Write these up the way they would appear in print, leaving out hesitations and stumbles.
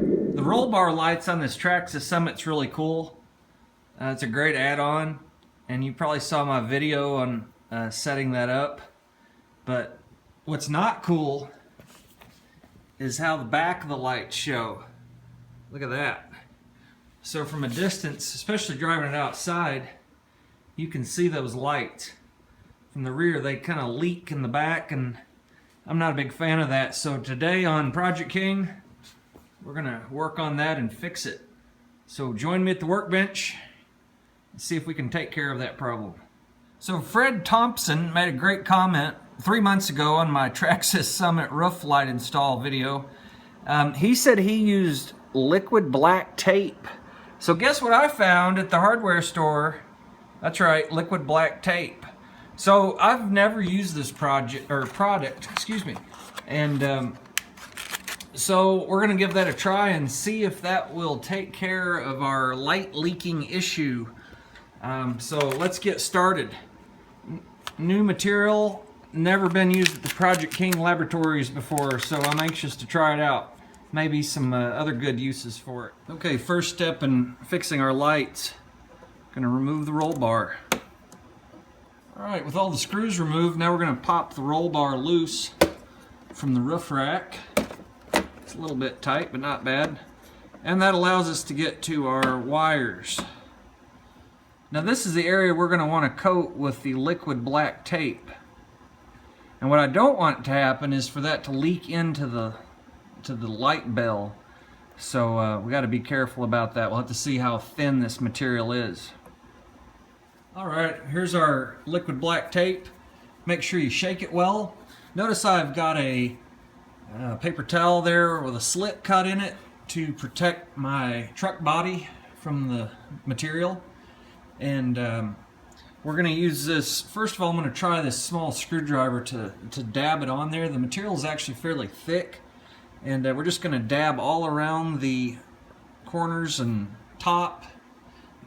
The roll bar lights on this Traxxas Summit's really cool. It's a great add-on, and you probably saw my video on setting that up. But what's not cool is how the back of the lights show. Look at that. So from a distance, especially driving it outside, you can see those lights. From the rear, they kind of leak in the back, and I'm not a big fan of that. So today on Project King, we're gonna work on that and fix it. So join me at the workbench and see if we can take care of that problem. So Fred Thompson made a great comment 3 months ago on my Traxxas Summit roof light install video. He said he used liquid black tape. So guess what I found at the hardware store? That's right, liquid black tape. So I've never used this product, excuse me, and so we're gonna give that a try and see if that will take care of our light leaking issue. So let's get started. New material, never been used at the Project King laboratories before, so I'm anxious to try it out. Maybe some other good uses for it. Okay, first step in fixing our lights, gonna remove the roll bar. All right, with all the screws removed, now we're gonna pop the roll bar loose from the roof rack. It's a little bit tight, but not bad. And that allows us to get to our wires. Now this is the area we're gonna wanna coat with the liquid black tape. And what I don't want to happen is for that to leak into the light bell. So we gotta be careful about that. We'll have to see how thin this material is. All right, here's our liquid black tape. Make sure you shake it well. Notice I've got a paper towel there with a slit cut in it to protect my truck body from the material. And we're going to use this. First of all, I'm going to try this small screwdriver to dab it on there. The material is actually fairly thick, and we're just going to dab all around the corners and top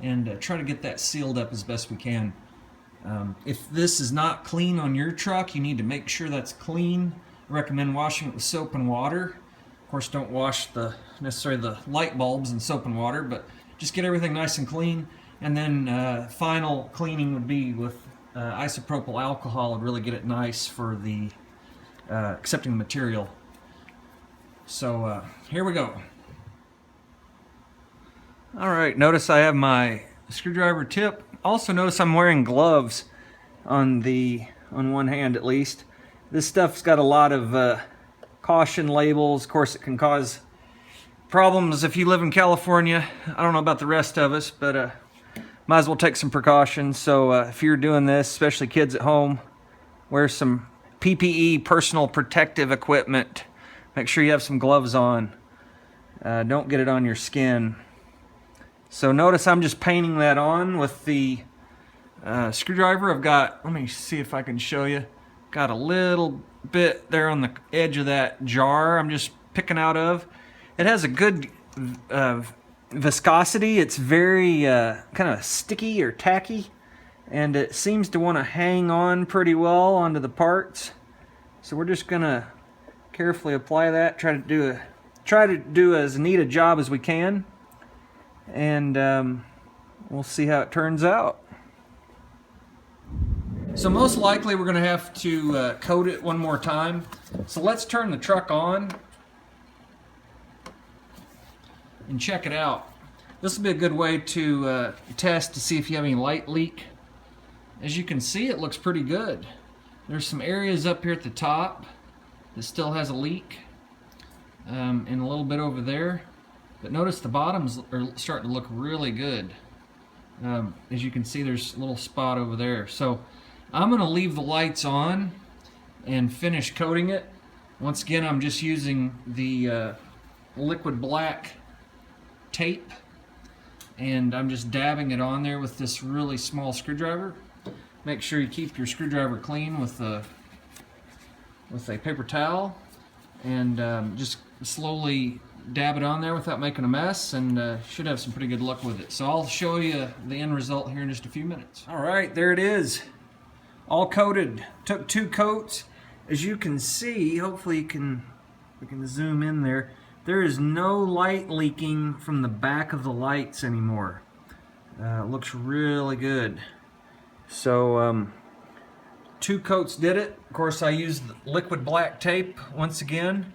and try to get that sealed up as best we can. If this is not clean on your truck, you need to make sure that's clean. I recommend washing it with soap and water. Of course, don't wash necessarily the light bulbs in soap and water, but just get everything nice and clean. And then final cleaning would be with isopropyl alcohol. Would really get it nice for the accepting material. So here we go. All right, notice I have my screwdriver tip. Also notice I'm wearing gloves on one hand at least. This stuff's got a lot of caution labels. Of course, it can cause problems if you live in California. I don't know about the rest of us, but might as well take some precautions. So if you're doing this, especially kids at home, wear some PPE, personal protective equipment. Make sure you have some gloves on. Don't get it on your skin. So notice I'm just painting that on with the screwdriver. I've got, let me see if I can show you. Got a little bit there on the edge of that jar I'm just picking out of. It has a good viscosity. It's very kind of sticky or tacky, and it seems to want to hang on pretty well onto the parts. So we're just gonna carefully apply that. Try to do as neat a job as we can, and we'll see how it turns out. So most likely we're gonna have to coat it one more time. So let's turn the truck on and check it out. This will be a good way to test to see if you have any light leak. As you can see, it looks pretty good. There's some areas up here at the top that still has a leak, and a little bit over there. But notice the bottoms are starting to look really good. As you can see, there's a little spot over there. So I'm going to leave the lights on and finish coating it. Once again, I'm just using the liquid black tape, and I'm just dabbing it on there with this really small screwdriver. Make sure you keep your screwdriver clean with a paper towel, and just slowly dab it on there without making a mess, and should have some pretty good luck with it. So I'll show you the end result here in just a few minutes. All right, there it is, all coated. Took 2 coats. As you can see, hopefully we can zoom in there. there is no light leaking from the back of the lights anymore. It looks really good. So 2 coats did it. Of course, I used liquid black tape once again,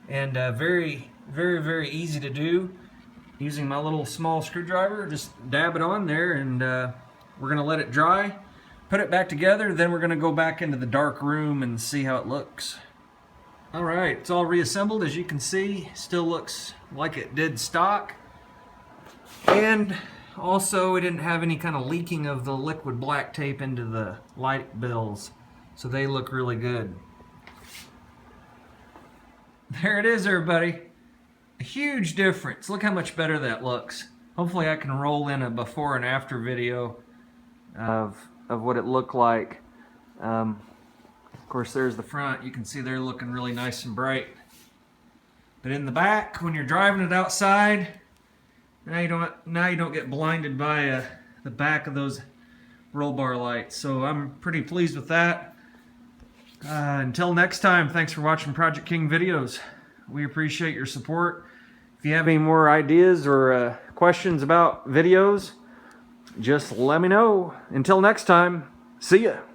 and very easy to do. Using my little small screwdriver, just dab it on there, and we're gonna let it dry, put it back together, then we're gonna go back into the dark room and see how it looks. All right, it's all reassembled. As you can see, still looks like it did stock. And also, we didn't have any kind of leaking of the liquid black tape into the light bills, so they look really good. There it is, everybody. A huge difference. Look how much better that looks. Hopefully I can roll in a before and after video of what it looked like. Of course, there's the front. You can see they're looking really nice and bright. But in the back, when you're driving it outside, now you don't get blinded by the back of those roll bar lights. So I'm pretty pleased with that. Until next time, thanks for watching Project King videos. We appreciate your support. If you have any more ideas or questions about videos, just let me know. Until next time, see ya.